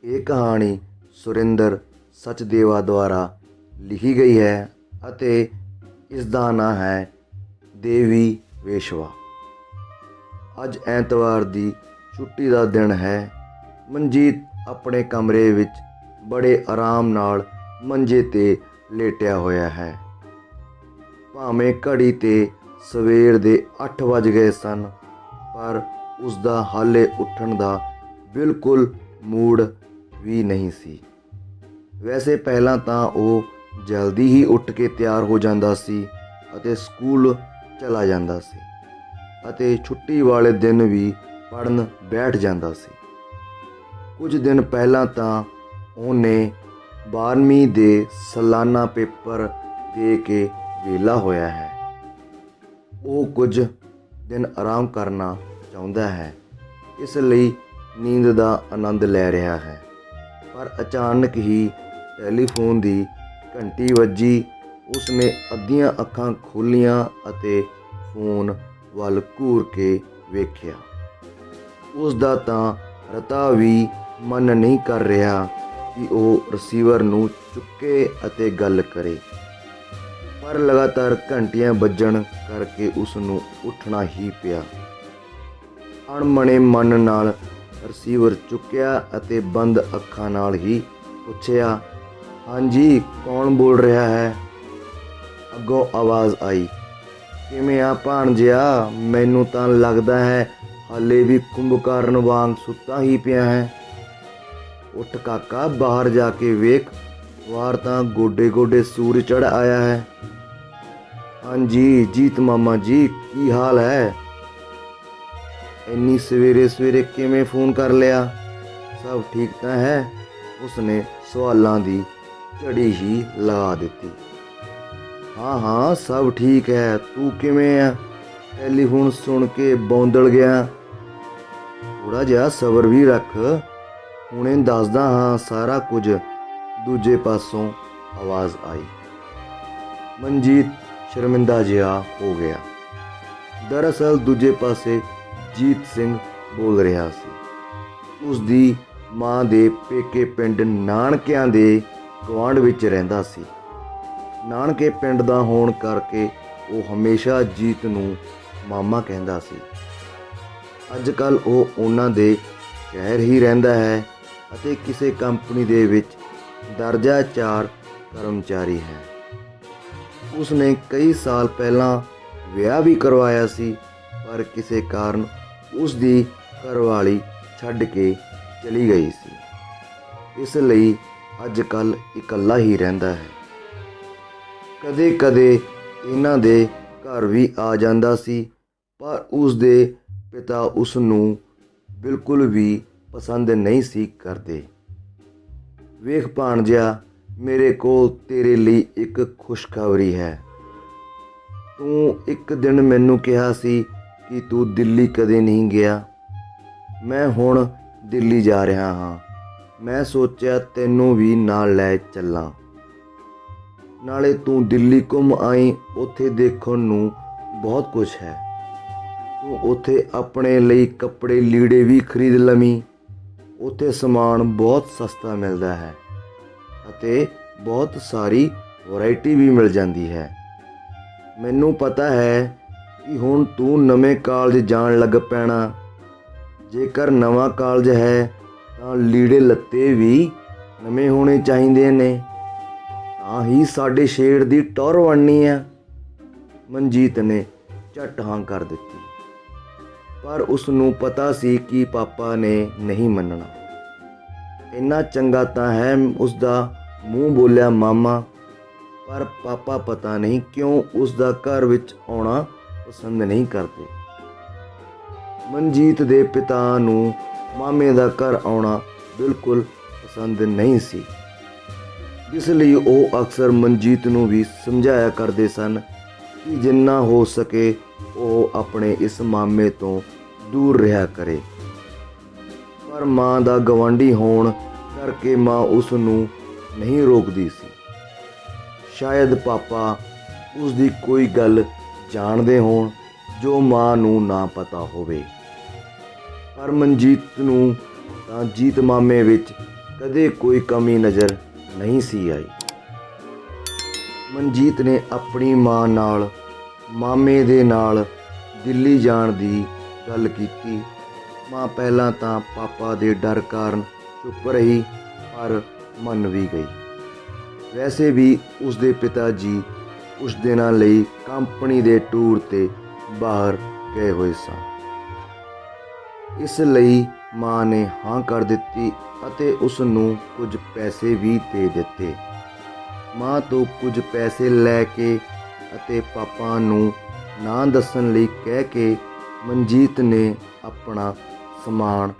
ਇਹ ਕਹਾਣੀ ਸੁਰਿੰਦਰ ਸਚਦੇਵਾ ਦੁਆਰਾ ਲਿਖੀ ਗਈ ਹੈ ਅਤੇ ਇਸ ਦਾ ਨਾਂ ਹੈ ਦੇਵੀ ਵੇਸ਼ਵਾ। ਅੱਜ ਐਤਵਾਰ ਦੀ ਛੁੱਟੀ ਦਾ ਦਿਨ ਹੈ। ਮਨਜੀਤ ਆਪਣੇ ਕਮਰੇ ਵਿੱਚ ਬੜੇ ਆਰਾਮ ਨਾਲ ਮੰਜੇ 'ਤੇ ਲੇਟਿਆ ਹੋਇਆ ਹੈ। ਭਾਵੇਂ ਘੜੀ 'ਤੇ ਸਵੇਰ ਦੇ 8 ਵੱਜ ਗਏ ਸਨ, ਪਰ ਉਸ ਦਾ ਹਾਲੇ ਉੱਠਣ ਦਾ ਬਿਲਕੁਲ ਮੂਡ ਵੀ ਨਹੀਂ ਸੀ। ਵੈਸੇ ਪਹਿਲਾਂ ਤਾਂ ਉਹ ਜਲਦੀ ਹੀ ਉੱਠ ਕੇ ਤਿਆਰ ਹੋ ਜਾਂਦਾ ਸੀ ਅਤੇ ਸਕੂਲ ਚਲਾ ਜਾਂਦਾ ਸੀ ਅਤੇ ਛੁੱਟੀ ਵਾਲੇ ਦਿਨ ਵੀ ਪੜ੍ਹਨ ਬੈਠ ਜਾਂਦਾ ਸੀ। ਕੁਝ ਦਿਨ ਪਹਿਲਾਂ ਤਾਂ ਉਹਨੇ 12ਵੀਂ ਦੇ ਸਾਲਾਨਾ ਪੇਪਰ ਦੇ ਕੇ ਵਿਹਲਾ ਹੋਇਆ ਹੈ। ਉਹ ਕੁਝ ਦਿਨ ਆਰਾਮ ਕਰਨਾ ਚਾਹੁੰਦਾ ਹੈ, ਇਸ ਲਈ ਨੀਂਦ ਦਾ ਆਨੰਦ ਲੈ ਰਿਹਾ ਹੈ। ਪਰ ਅਚਾਨਕ ਹੀ ਟੈਲੀਫੋਨ ਦੀ ਘੰਟੀ ਵੱਜੀ। ਉਸਨੇ ਅੱਧੀਆਂ ਅੱਖਾਂ ਖੋਲ੍ਹੀਆਂ ਅਤੇ ਫੋਨ ਵੱਲ ਘੂਰ ਕੇ ਵੇਖਿਆ। ਉਸ ਦਾ ਤਾਂ ਰਤਾ ਵੀ ਮਨ ਨਹੀਂ ਕਰ ਰਿਹਾ ਕਿ ਉਹ ਰਿਸੀਵਰ ਨੂੰ ਚੁੱਕੇ ਅਤੇ ਗੱਲ ਕਰੇ, ਪਰ ਲਗਾਤਾਰ ਘੰਟੀਆਂ ਵੱਜਣ ਕਰਕੇ ਉਸ ਨੂੰ ਉੱਠਣਾ ਹੀ ਪਿਆ। ਅਣਮਣੇ ਮਨ ਨਾਲ ਰਿਸੀਵਰ ਚੁੱਕਿਆ ਅਤੇ ਬੰਦ ਅੱਖਾਂ ਨਾਲ ਹੀ ਪੁੱਛਿਆ, ਹਾਂਜੀ ਕੌਣ ਬੋਲ ਰਿਹਾ ਹੈ? ਅੱਗੋਂ ਆਵਾਜ਼ ਆਈ, ਕਿਵੇਂ ਆ ਭਾਣਜਿਆ? ਮੈਨੂੰ ਤਾਂ ਲੱਗਦਾ ਹੈ ਹਾਲੇ ਵੀ ਕੁੰਭਕਰਨ ਵਾਂਗ ਸੁੱਤਾ ਹੀ ਪਿਆ ਹੈ। ਉੱਠ ਕਾਕਾ, ਬਾਹਰ ਜਾ ਕੇ ਵੇਖ, ਬਾਹਰ ਤਾਂ ਗੋਡੇ ਗੋਡੇ ਸੂਰਜ ਚੜ੍ਹ ਆਇਆ ਹੈ। ਹਾਂਜੀ ਜੀਤ ਮਾਮਾ ਜੀ, ਕੀ ਹਾਲ ਹੈ? ਇੰਨੀ ਸਵੇਰੇ ਸਵੇਰੇ ਕਿਵੇਂ ਫੋਨ ਕਰ ਲਿਆ? ਸਭ ਠੀਕ ਤਾਂ ਹੈ? ਉਸਨੇ ਸਵਾਲਾਂ ਦੀ ਝੜੀ ਹੀ ਲਗਾ ਦਿੱਤੀ। ਹਾਂ ਸਭ ਠੀਕ ਹੈ। ਤੂੰ ਕਿਵੇਂ ਆ? ਟੈਲੀਫੋਨ ਸੁਣ ਕੇ ਬੌਂਦਲ ਗਿਆ। ਥੋੜ੍ਹਾ ਜਿਹਾ ਸਬਰ ਵੀ ਰੱਖ, ਹੁਣੇ ਦੱਸਦਾ ਹਾਂ ਸਾਰਾ ਕੁਝ। ਦੂਜੇ ਪਾਸੋਂ ਆਵਾਜ਼ ਆਈ। ਮਨਜੀਤ ਸ਼ਰਮਿੰਦਾ ਜਿਹਾ ਹੋ ਗਿਆ। ਦਰਅਸਲ ਦੂਜੇ ਪਾਸੇ ਜੀਤ ਸਿੰਘ ਬੋਲ ਰਿਹਾ ਸੀ। ਉਸ ਦੀ ਮਾਂ ਦੇ ਪੇਕੇ ਪਿੰਡ ਨਾਨਕਿਆਂ ਦੇ ਗੁਆਂਢ ਵਿੱਚ ਰਹਿੰਦਾ ਸੀ। ਨਾਨਕੇ ਪਿੰਡ ਦਾ ਹੋਣ ਕਰਕੇ ਉਹ ਹਮੇਸ਼ਾ ਜੀਤ ਨੂੰ ਮਾਮਾ ਕਹਿੰਦਾ ਸੀ। ਅੱਜ ਕੱਲ੍ਹ ਉਹ ਉਹਨਾਂ ਦੇ ਸ਼ਹਿਰ ਹੀ ਰਹਿੰਦਾ ਹੈ ਅਤੇ ਕਿਸੇ ਕੰਪਨੀ ਦੇ ਵਿੱਚ ਦਰਜਾ 4 ਕਰਮਚਾਰੀ ਹੈ। ਉਸਨੇ ਕਈ ਸਾਲ ਪਹਿਲਾਂ ਵਿਆਹ ਵੀ ਕਰਵਾਇਆ ਸੀ, ਪਰ ਕਿਸੇ ਕਾਰਨ ਉਸ ਦੀ ਘਰਵਾਲੀ ਛੱਡ ਕੇ ਚਲੀ ਗਈ ਸੀ, ਇਸ ਲਈ ਅੱਜ ਕੱਲ੍ਹ ਇਕੱਲਾ ਹੀ ਰਹਿੰਦਾ ਹੈ। ਕਦੇ ਕਦੇ ਇਹਨਾਂ ਦੇ ਘਰ ਵੀ ਆ ਜਾਂਦਾ ਸੀ, ਪਰ ਉਸ ਦੇ ਪਿਤਾ ਉਸ ਨੂੰ ਬਿਲਕੁਲ ਵੀ ਪਸੰਦ ਨਹੀਂ ਸੀ ਕਰਦੇ। ਵੇਖ ਭਾਣਜਿਆ, ਮੇਰੇ ਕੋਲ ਤੇਰੇ ਲਈ ਇੱਕ ਖੁਸ਼ਖਬਰੀ ਹੈ। ਤੂੰ ਇੱਕ ਦਿਨ ਮੈਨੂੰ ਕਿਹਾ ਸੀ ਕਿ ਤੂੰ ਦਿੱਲੀ ਕਦੇ ਨਹੀਂ ਗਿਆ। ਮੈਂ ਹੁਣ ਦਿੱਲੀ ਜਾ ਰਿਹਾ ਹਾਂ। ਮੈਂ ਸੋਚਿਆ ਤੈਨੂੰ ਵੀ ਨਾਲ ਲੈ ਚੱਲਾਂ। ਨਾਲੇ ਤੂੰ ਦਿੱਲੀ ਘੁੰਮ ਆਈ, ਉੱਥੇ ਦੇਖਣ ਨੂੰ ਬਹੁਤ ਕੁਝ ਹੈ। ਤੂੰ ਉੱਥੇ ਆਪਣੇ ਲਈ ਕੱਪੜੇ ਲੀੜੇ ਵੀ ਖਰੀਦ ਲਵੀਂ। ਉੱਥੇ ਸਮਾਨ ਬਹੁਤ ਸਸਤਾ ਮਿਲਦਾ ਹੈ ਅਤੇ ਬਹੁਤ ਸਾਰੀ ਵੈਰਾਈਟੀ ਵੀ ਮਿਲ ਜਾਂਦੀ ਹੈ। ਮੈਨੂੰ ਪਤਾ ਹੈ ਕਿ ਹੁਣ ਤੂੰ ਨਵੇਂ ਕਾਲਜ ਜਾਣ ਲੱਗ ਪੈਣਾ। ਜੇਕਰ ਨਵਾਂ ਕਾਲਜ ਹੈ ਤਾਂ ਲੀੜੇ ਲੱਤੇ ਵੀ ਨਵੇਂ ਹੋਣੇ ਚਾਹੀਦੇ ਨੇ, ਤਾਂ ਹੀ ਸਾਡੇ ਸ਼ੇਰ ਦੀ ਟੌਰ ਬਣਨੀ ਆ। ਮਨਜੀਤ ਨੇ ਝੱਟ ਹਾਂ ਕਰ ਦਿੱਤੀ, ਪਰ ਉਸ ਨੂੰ ਪਤਾ ਸੀ ਕਿ ਪਾਪਾ ਨੇ ਨਹੀਂ ਮੰਨਣਾ। ਇੰਨਾ ਚੰਗਾ ਤਾਂ ਹੈ ਉਸ ਦਾ ਮੂੰਹ ਬੋਲਿਆ ਮਾਮਾ, ਪਰ ਪਾਪਾ ਪਤਾ ਨਹੀਂ ਕਿਉਂ ਉਸ ਦਾ ਘਰ ਵਿੱਚ ਆਉਣਾ ਪਸੰਦ ਨਹੀਂ ਕਰਦੇ। ਮਨਜੀਤ ਦੇ ਪਿਤਾ ਨੂੰ ਮਾਮੇ ਦਾ ਘਰ ਆਉਣਾ ਬਿਲਕੁਲ ਪਸੰਦ ਨਹੀਂ ਸੀ, ਇਸ ਲਈ ਉਹ ਅਕਸਰ ਮਨਜੀਤ ਨੂੰ ਵੀ ਸਮਝਾਇਆ ਕਰਦੇ ਸਨ ਕਿ ਜਿੰਨਾ ਹੋ ਸਕੇ ਉਹ ਆਪਣੇ ਇਸ ਮਾਮੇ ਤੋਂ ਦੂਰ ਰਿਹਾ ਕਰੇ। ਪਰ ਮਾਂ ਦਾ ਗਵਾਂਢੀ ਹੋਣ ਕਰਕੇ ਮਾਂ ਉਸ ਨੂੰ ਨਹੀਂ ਰੋਕਦੀ ਸੀ। ਸ਼ਾਇਦ ਪਾਪਾ ਉਸ ਦੀ ਕੋਈ ਗੱਲ ਜਾਣਦੇ ਹੋਣ ਜੋ ਮਾਂ ਨੂੰ ਨਾ ਪਤਾ ਹੋਵੇ। ਪਰ ਮਨਜੀਤ ਨੂੰ ਤਾਂ ਜੀਤ ਮਾਮੇ ਵਿੱਚ ਕਦੇ ਕੋਈ ਕਮੀ ਨਜ਼ਰ ਨਹੀਂ ਸੀ ਆਈ। ਮਨਜੀਤ ਨੇ ਆਪਣੀ ਮਾਂ ਨਾਲ ਮਾਮੇ ਦੇ ਨਾਲ ਦਿੱਲੀ ਜਾਣ ਦੀ ਗੱਲ ਕੀਤੀ। ਮਾਂ ਪਹਿਲਾਂ ਤਾਂ ਪਾਪਾ ਦੇ ਡਰ ਕਾਰਨ ਚੁੱਪ ਰਹੀ, ਪਰ ਮੰਨ ਵੀ ਗਈ। ਵੈਸੇ ਵੀ ਉਸਦੇ ਪਿਤਾ ਜੀ ਕੁਝ ਦਿਨਾਂ ਲਈ ਕੰਪਨੀ ਦੇ ਟੂਰ 'ਤੇ ਬਾਹਰ ਗਏ ਹੋਏ ਸਨ। ਇਸ ਲਈ ਮਾਂ ਨੇ ਹਾਂ ਕਰ ਦਿੱਤੀ ਅਤੇ ਉਸ ਨੂੰ ਕੁਝ ਪੈਸੇ ਵੀ ਦੇ ਦਿੱਤੇ। ਮਾਂ ਤੋਂ ਕੁਝ ਪੈਸੇ ਲੈ ਕੇ ਅਤੇ ਪਾਪਾ ਨੂੰ ਨਾ ਦੱਸਣ ਲਈ ਕਹਿ ਕੇ ਮਨਜੀਤ ਨੇ ਆਪਣਾ ਸਮਾਨ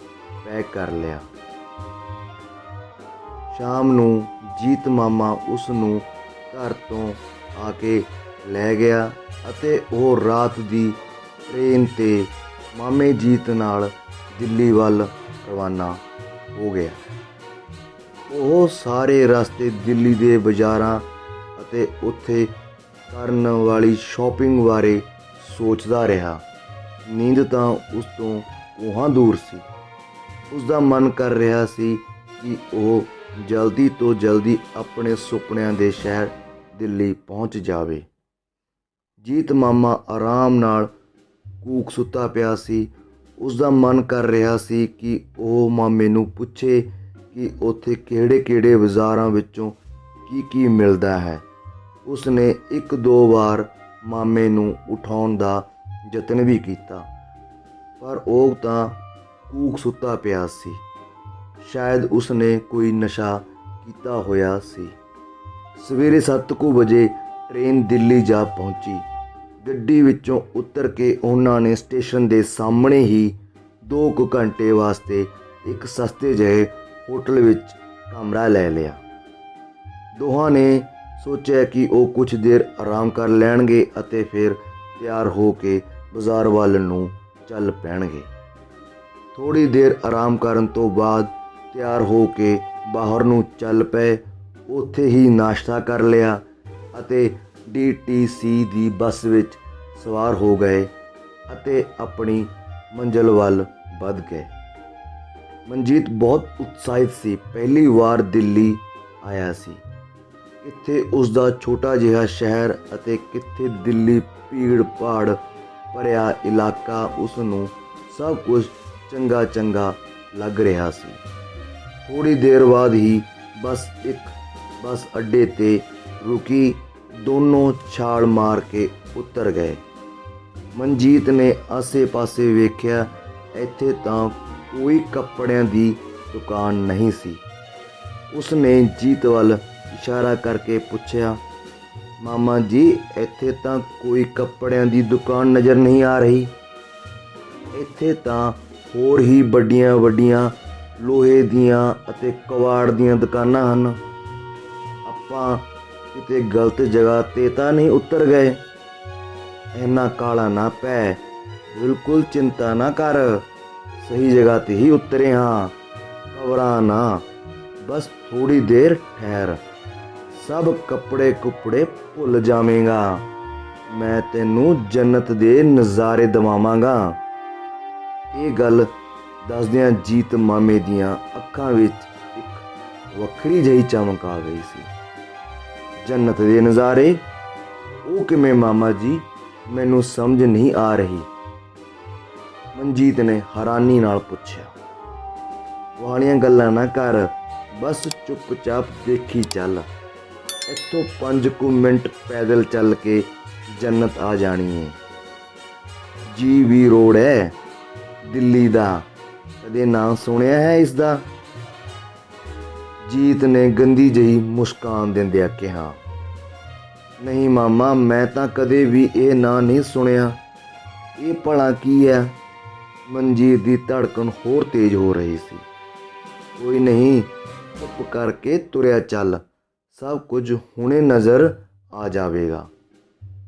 ਪੈਕ ਕਰ ਲਿਆ। ਸ਼ਾਮ ਨੂੰ ਜੀਤ ਮਾਮਾ ਉਸ ਨੂੰ ਘਰ ਤੋਂ ਆ ਕੇ ਲੈ ਗਿਆ ਅਤੇ ਉਹ ਰਾਤ ਦੀ ਟ੍ਰੇਨ 'ਤੇ ਮਾਮੇ ਜੀਤ ਨਾਲ ਦਿੱਲੀ ਵੱਲ ਰਵਾਨਾ ਹੋ ਗਿਆ। ਉਹ ਸਾਰੇ ਰਸਤੇ ਦਿੱਲੀ ਦੇ ਬਾਜ਼ਾਰਾਂ ਅਤੇ ਉੱਥੇ ਕਰਨ ਵਾਲੀ ਸ਼ਾਪਿੰਗ ਬਾਰੇ ਸੋਚਦਾ ਰਿਹਾ। ਨੀਂਦ ਤਾਂ ਉਸ ਤੋਂ ਕੋਹਾਂ ਦੂਰ ਸੀ। ਉਸ ਦਾ ਮਨ ਕਰ ਰਿਹਾ ਸੀ ਕਿ ਉਹ ਜਲਦੀ ਤੋਂ ਜਲਦੀ ਆਪਣੇ ਸੁਪਨਿਆਂ ਦੇ ਸ਼ਹਿਰ ਦਿੱਲੀ ਪਹੁੰਚ ਜਾਵੇ। ਜੀਤ ਮਾਮਾ ਆਰਾਮ ਨਾਲ ਕੂਕ ਸੁੱਤਾ ਪਿਆ ਸੀ। ਉਸ ਦਾ ਮਨ ਕਰ ਰਿਹਾ ਸੀ ਕਿ ਉਹ ਮਾਮੇ ਨੂੰ ਪੁੱਛੇ ਕਿ ਉੱਥੇ ਕਿਹੜੇ-ਕਿਹੜੇ ਬਾਜ਼ਾਰਾਂ ਵਿੱਚੋਂ ਕੀ ਮਿਲਦਾ ਹੈ। ਉਸ ਨੇ ਇੱਕ ਦੋ ਵਾਰ ਮਾਮੇ ਨੂੰ ਉਠਾਉਣ ਦਾ ਯਤਨ ਵੀ ਕੀਤਾ, ਪਰ ਉਹ ਤਾਂ ਕੂਕ ਸੁੱਤਾ ਪਿਆ ਸੀ। ਸ਼ਾਇਦ ਉਸ ਨੇ ਕੋਈ ਨਸ਼ਾ ਕੀਤਾ ਹੋਇਆ ਸੀ। ਸਵੇਰੇ 7 ਵਜੇ ਟ੍ਰੇਨ ਦਿੱਲੀ ਜਾ ਪਹੁੰਚੀ। ਗੱਡੀ ਵਿੱਚੋਂ ਉਤਰ ਕੇ ਉਹਨਾਂ ਨੇ ਸਟੇਸ਼ਨ ਦੇ ਸਾਹਮਣੇ ਹੀ 2 ਘੰਟੇ ਵਾਸਤੇ ਇੱਕ ਸਸਤੇ ਜਿਹੇ ਹੋਟਲ ਵਿੱਚ ਕਮਰਾ ਲੈ ਲਿਆ। ਦੋਹਾਂ ਨੇ ਸੋਚਿਆ ਕਿ ਉਹ ਕੁਝ ਦੇਰ ਆਰਾਮ ਕਰ ਲੈਣਗੇ ਅਤੇ ਫਿਰ ਤਿਆਰ ਹੋ ਕੇ ਬਾਜ਼ਾਰ ਵੱਲ ਨੂੰ ਚੱਲ ਪੈਣਗੇ। ਥੋੜ੍ਹੀ ਦੇਰ ਆਰਾਮ ਕਰਨ ਤੋਂ ਬਾਅਦ ਤਿਆਰ ਹੋ ਕੇ ਬਾਹਰ ਨੂੰ ਚੱਲ ਪਏ। ਉੱਥੇ ਹੀ ਨਾਸ਼ਤਾ ਕਰ ਲਿਆ ਅਤੇ DTC ਦੀ ਬੱਸ ਵਿੱਚ ਸਵਾਰ ਹੋ ਗਏ ਅਤੇ ਆਪਣੀ ਮੰਜ਼ਿਲ ਵੱਲ ਵੱਧ ਗਏ। ਮਨਜੀਤ ਬਹੁਤ ਉਤਸ਼ਾਹਿਤ ਸੀ। ਪਹਿਲੀ ਵਾਰ ਦਿੱਲੀ ਆਇਆ ਸੀ। ਕਿੱਥੇ ਉਸ ਦਾ ਛੋਟਾ ਜਿਹਾ ਸ਼ਹਿਰ ਅਤੇ ਕਿੱਥੇ ਦਿੱਲੀ ਭੀੜ ਭਾੜ ਭਰਿਆ ਇਲਾਕਾ। ਉਸ ਨੂੰ ਸਭ ਕੁਝ ਚੰਗਾ ਚੰਗਾ ਲੱਗ ਰਿਹਾ ਸੀ। ਥੋੜ੍ਹੀ ਦੇਰ ਬਾਅਦ ਹੀ ਬੱਸ ਅੱਡੇ 'ਤੇ ਰੁਕੀ। ਦੋਨੋਂ ਛਾਲ ਮਾਰ ਕੇ ਉਤਰ ਗਏ। ਮਨਜੀਤ ਨੇ ਆਸੇ-ਪਾਸੇ ਵੇਖਿਆ। ਇੱਥੇ ਤਾਂ ਕੋਈ ਕੱਪੜਿਆਂ ਦੀ ਦੁਕਾਨ ਨਹੀਂ ਸੀ। ਉਸ ਨੇ ਜੀਤ ਵੱਲ ਇਸ਼ਾਰਾ ਕਰਕੇ ਪੁੱਛਿਆ, ਮਾਮਾ ਜੀ, ਇੱਥੇ ਤਾਂ ਕੋਈ ਕੱਪੜਿਆਂ ਦੀ ਦੁਕਾਨ ਨਜ਼ਰ ਨਹੀਂ ਆ ਰਹੀ। ਇੱਥੇ ਤਾਂ ਹੋਰ ਹੀ ਵੱਡੀਆਂ ਵੱਡੀਆਂ ਲੋਹੇ ਦੀਆਂ ਅਤੇ ਕਬਾੜ ਦੀਆਂ ਦੁਕਾਨਾਂ ਹਨ। ਆਪਾਂ ਕਿਤੇ ਗਲਤ ਜਗ੍ਹਾ 'ਤੇ ਤਾਂ ਨਹੀਂ ਉਤਰ ਗਏ? ਇੰਨਾ ਕਾਲਾ ਨਾ ਪੈ, ਬਿਲਕੁਲ ਚਿੰਤਾ ਨਾ ਕਰ, ਸਹੀ ਜਗ੍ਹਾ 'ਤੇ ਹੀ ਉਤਰੇ ਹਾਂ। ਘਬਰਾ ਨਾ, ਬਸ ਥੋੜ੍ਹੀ ਦੇਰ ਠਹਿਰ, ਸਭ ਕੱਪੜੇ ਕੁੱਪੜੇ ਭੁੱਲ ਜਾਵੇਂਗਾ। ਮੈਂ ਤੈਨੂੰ ਜੰਨਤ ਦੇ ਨਜ਼ਾਰੇ ਦਿਵਾਵਾਂਗਾ। ਇਹ ਗੱਲ ਦੱਸਦਿਆਂ ਜੀਤ ਮਾਮੇ ਦੀਆਂ ਅੱਖਾਂ ਵਿੱਚ ਇੱਕ ਵੱਖਰੀ ਜਿਹੀ ਚਮਕ ਆ ਗਈ ਸੀ। ਜੰਨਤ ਦੇ ਨਜ਼ਾਰੇ? ਉਹ ਕਿਵੇਂ ਮਾਮਾ ਜੀ? ਮੈਨੂੰ ਸਮਝ ਨਹੀਂ ਆ ਰਹੀ। ਮਨਜੀਤ ਨੇ ਹੈਰਾਨੀ ਨਾਲ ਪੁੱਛਿਆ। ਵਾਲੀਆਂ ਗੱਲਾਂ ਨਾ ਕਰ, ਬਸ ਚੁੱਪਚਾਪ ਦੇਖੀ ਚੱਲ। ਇੱਥੋਂ 5 ਮਿੰਟ ਪੈਦਲ ਚੱਲ ਕੇ ਜੰਨਤ ਆ ਜਾਣੀ ਹੈ। GB ਰੋਡ ਹੈ ਦਿੱਲੀ ਦਾ, ਕਦੇ ਨਾਂ ਸੁਣਿਆ ਹੈ ਇਸ ਦਾ? ਜੀਤ ਨੇ ਗੰਦੀ ਜਿਹੀ ਮੁਸਕਾਨ ਦਿੰਦਿਆਂ ਕਿਹਾ, ਨਹੀਂ ਮਾਮਾ, ਮੈਂ ਤਾਂ ਕਦੇ ਵੀ ਇਹ ਨਾਂ ਨਹੀਂ ਸੁਣਿਆ। ਇਹ ਭਲਾ ਕੀ ਹੈ? ਮਨਜੀਤ ਦੀ ਧੜਕਣ ਹੋਰ ਤੇਜ਼ ਹੋ ਰਹੀ ਸੀ। ਕੋਈ ਨਹੀਂ, ਚੁੱਪ ਕਰਕੇ ਤੁਰਿਆ ਚੱਲ, ਸਭ ਕੁਝ ਹੁਣੇ ਨਜ਼ਰ ਆ ਜਾਵੇਗਾ।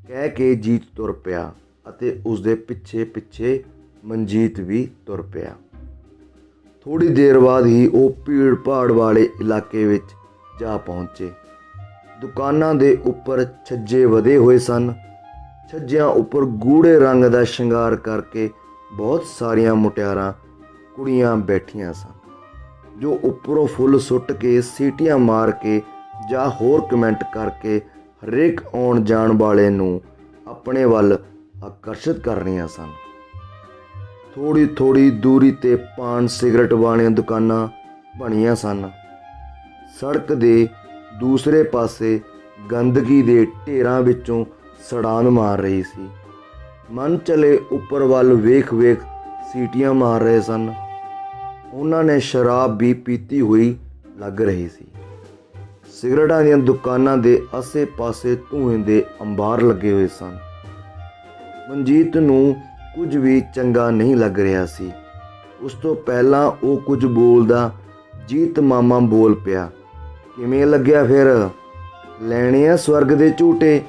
ਕਹਿ ਕੇ ਜੀਤ ਤੁਰ ਪਿਆ ਅਤੇ ਉਸਦੇ ਪਿੱਛੇ ਪਿੱਛੇ ਮਨਜੀਤ ਵੀ ਤੁਰ ਪਿਆ। ਥੋੜ੍ਹੀ ਦੇਰ ਬਾਅਦ ਹੀ ਉਹ ਭੀੜ ਭਾੜ ਵਾਲੇ ਇਲਾਕੇ ਵਿੱਚ ਜਾ ਪਹੁੰਚੇ। ਦੁਕਾਨਾਂ ਦੇ ਉੱਪਰ ਛੱਜੇ ਵਧੇ ਹੋਏ ਸਨ। ਛੱਜਿਆਂ ਉੱਪਰ ਗੂੜ੍ਹੇ ਰੰਗ ਦਾ ਸ਼ਿੰਗਾਰ ਕਰਕੇ ਬਹੁਤ ਸਾਰੀਆਂ ਮੁਟਿਆਰਾਂ ਕੁੜੀਆਂ ਬੈਠੀਆਂ ਸਨ। ਜੋ ਉੱਪਰੋਂ ਫੁੱਲ ਸੁੱਟ ਕੇ, ਸੀਟੀਆਂ ਮਾਰ ਕੇ ਜਾਂ ਹੋਰ ਕਮੈਂਟ ਕਰਕੇ ਹਰੇਕ ਆਉਣ ਜਾਣ ਵਾਲੇ ਨੂੰ ਆਪਣੇ ਵੱਲ ਆਕਰਸ਼ਿਤ ਕਰ ਰਹੀਆਂ ਸਨ। ਥੋੜ੍ਹੀ ਥੋੜ੍ਹੀ ਦੂਰੀ 'ਤੇ ਪਾਨ ਸਿਗਰਟ ਵਾਲੀਆਂ ਦੁਕਾਨਾਂ ਬਣੀਆਂ ਸਨ। ਸੜਕ ਦੇ ਦੂਸਰੇ ਪਾਸੇ ਗੰਦਗੀ ਦੇ ਢੇਰਾਂ ਵਿੱਚੋਂ ਸੜਾਨ ਮਾਰ ਰਹੀ ਸੀ। ਮਨ ਚਲੇ ਉੱਪਰ ਵੱਲ ਵੇਖ ਵੇਖ ਸੀਟੀਆਂ ਮਾਰ ਰਹੇ ਸਨ। ਉਹਨਾਂ ਨੇ ਸ਼ਰਾਬ ਵੀ ਪੀਤੀ ਹੋਈ ਲੱਗ ਰਹੀ ਸੀ। ਸਿਗਰਟਾਂ ਦੀਆਂ ਦੁਕਾਨਾਂ ਦੇ ਆਸੇ ਪਾਸੇ ਧੂਏ ਦੇ ਅੰਬਾਰ ਲੱਗੇ ਹੋਏ ਸਨ। ਮਨਜੀਤ ਨੂੰ ਕੁਝ ਵੀ ਚੰਗਾ ਨਹੀਂ ਲੱਗ ਰਿਹਾ ਸੀ। ਉਸ ਤੋਂ ਪਹਿਲਾਂ ਉਹ ਕੁਝ ਬੋਲਦਾ, ਜੀਤ ਮਾਮਾ ਬੋਲ ਪਿਆ, ਕਿਵੇਂ ਲੱਗਿਆ ਫਿਰ? ਲੈਣੇ ਆ ਸਵਰਗ ਦੇ ਝੂਟੇ?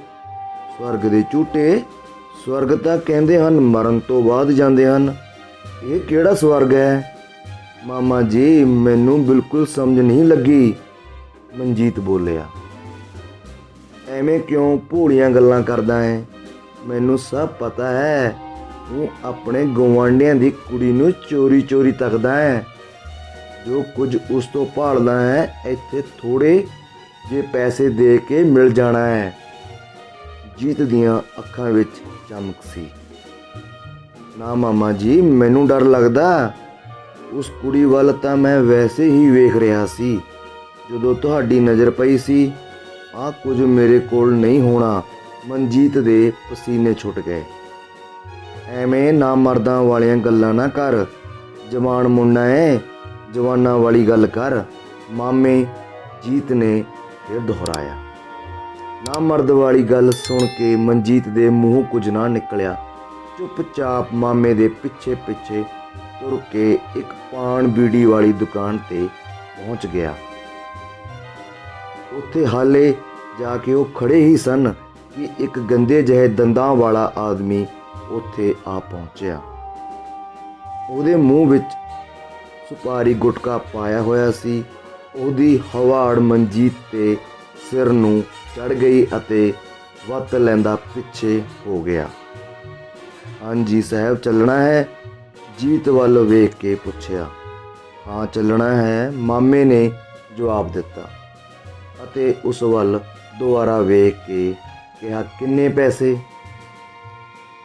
ਸਵਰਗ ਦੇ ਝੂਟੇ? ਸਵਰਗ ਤਾਂ ਕਹਿੰਦੇ ਹਨ ਮਰਨ ਤੋਂ ਬਾਅਦ ਜਾਂਦੇ ਹਨ। ਇਹ ਕਿਹੜਾ ਸਵਰਗ ਹੈ? ਮਾਮਾ ਜੀ, ਮੈਨੂੰ ਬਿਲਕੁਲ ਸਮਝ ਨਹੀਂ ਲੱਗੀ, ਮਨਜੀਤ ਬੋਲਿਆ। ਐਵੇਂ ਕਿਉਂ ਭੋਲੀਆਂ ਗੱਲਾਂ ਕਰਦਾ ਹੈ? ਮੈਨੂੰ ਸਭ ਪਤਾ ਹੈ। ਤੂੰ ਆਪਣੇ ਗੁਆਂਢੀਆਂ ਦੀ ਕੁੜੀ ਨੂੰ ਚੋਰੀ ਚੋਰੀ ਤੱਕਦਾ ਹੈ। ਜੋ ਕੁਝ ਉਸ ਤੋਂ ਭਾਲਦਾ ਹੈ ਇੱਥੇ ਥੋੜ੍ਹੇ ਜੇ ਪੈਸੇ ਦੇ ਕੇ ਮਿਲ ਜਾਣਾ ਹੈ। ਜੀਤ ਦੀਆਂ ਅੱਖਾਂ ਵਿੱਚ ਚਮਕ ਸੀ। ਨਾ ਮਾਮਾ ਜੀ, ਮੈਨੂੰ ਡਰ ਲੱਗਦਾ। ਉਸ ਕੁੜੀ ਵੱਲ ਤਾਂ ਮੈਂ ਵੈਸੇ ਹੀ ਵੇਖ ਰਿਹਾ ਸੀ ਜਦੋਂ ਤੁਹਾਡੀ ਨਜ਼ਰ ਪਈ ਸੀ। ਆਹ ਕੁਝ ਮੇਰੇ ਕੋਲ ਨਹੀਂ ਹੋਣਾ। ਮਨਜੀਤ ਦੇ ਪਸੀਨੇ ਛੁੱਟ ਗਏ। ਐਵੇਂ ਨਾ ਮਰਦਾਂ ਵਾਲੀਆਂ ਗੱਲਾਂ ਨਾ ਕਰ। ਜਵਾਨ ਮੁੰਡਾ ਏ, ਜਵਾਨਾਂ ਵਾਲੀ ਗੱਲ ਕਰ, ਮਾਮੇ ਜੀਤ ਨੇ ਫਿਰ ਦੁਹਰਾਇਆ। ਨਾ ਮਰਦ ਵਾਲੀ ਗੱਲ ਸੁਣ ਕੇ ਮਨਜੀਤ ਦੇ ਮੂੰਹ ਕੁਝ ਨਾ ਨਿਕਲਿਆ। ਚੁੱਪਚਾਪ ਮਾਮੇ ਦੇ ਪਿੱਛੇ ਪਿੱਛੇ ਤੁਰ ਕੇ ਇੱਕ ਪਾਨ ਬੀੜੀ ਵਾਲੀ ਦੁਕਾਨ 'ਤੇ ਪਹੁੰਚ ਗਿਆ। ਉੱਥੇ ਹਾਲੇ ਜਾ ਕੇ ਉਹ ਖੜੇ ਹੀ ਸਨ ਕਿ ਇੱਕ ਗੰਦੇ ਜਿਹੇ ਦੰਦਾਂ ਵਾਲਾ ਆਦਮੀ ਉੱਥੇ ਆ ਪਹੁੰਚਿਆ। ਉਹਦੇ ਮੂੰਹ ਵਿੱਚ ਸੁਪਾਰੀ ਗੁਟਕਾ ਪਾਇਆ ਹੋਇਆ ਸੀ। ਉਹਦੀ ਹਵਾੜ ਮਨਜੀਤ ਦੇ ਸਿਰ ਨੂੰ ਚੜ੍ਹ ਗਈ ਅਤੇ ਵੱਤ ਲੈਂਦਾ ਪਿੱਛੇ ਹੋ ਗਿਆ। ਹਾਂਜੀ ਸਾਹਿਬ, ਚੱਲਣਾ ਹੈ? ਜੀਤ ਵੱਲ ਵੇਖ ਕੇ ਪੁੱਛਿਆ। ਹਾਂ ਚੱਲਣਾ ਹੈ, ਮਾਮੇ ਨੇ ਜਵਾਬ ਦਿੱਤਾ ਅਤੇ ਉਸ ਵੱਲ ਦੁਬਾਰਾ ਵੇਖ ਕੇ ਕਿਹਾ, ਕਿੰਨੇ ਪੈਸੇ?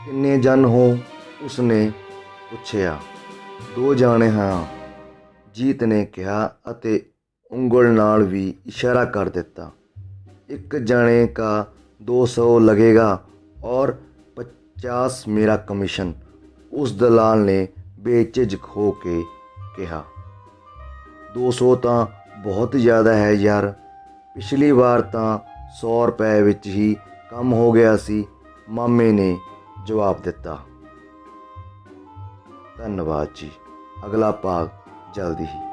ਕਿੰਨੇ ਜਣ ਹੋ? ਉਸਨੇ ਪੁੱਛਿਆ। 2 ਜਾਣੇ ਹਾਂ, ਜੀਤ ਨੇ ਕਿਹਾ ਅਤੇ ਉਂਗਲ ਨਾਲ ਵੀ ਇਸ਼ਾਰਾ ਕਰ ਦਿੱਤਾ। 1 जने का 200 लगेगा और 50 मेरा कमीशन, उस दलाल ने बेझिझक हो के कहा। 200 तो बहुत ज़्यादा है यार, पिछली बार तो 100 रुपए विच ही कम हो गया सी, मामे ने जवाब दिता। धन्यवाद जी। अगला भाग जल्दी ही।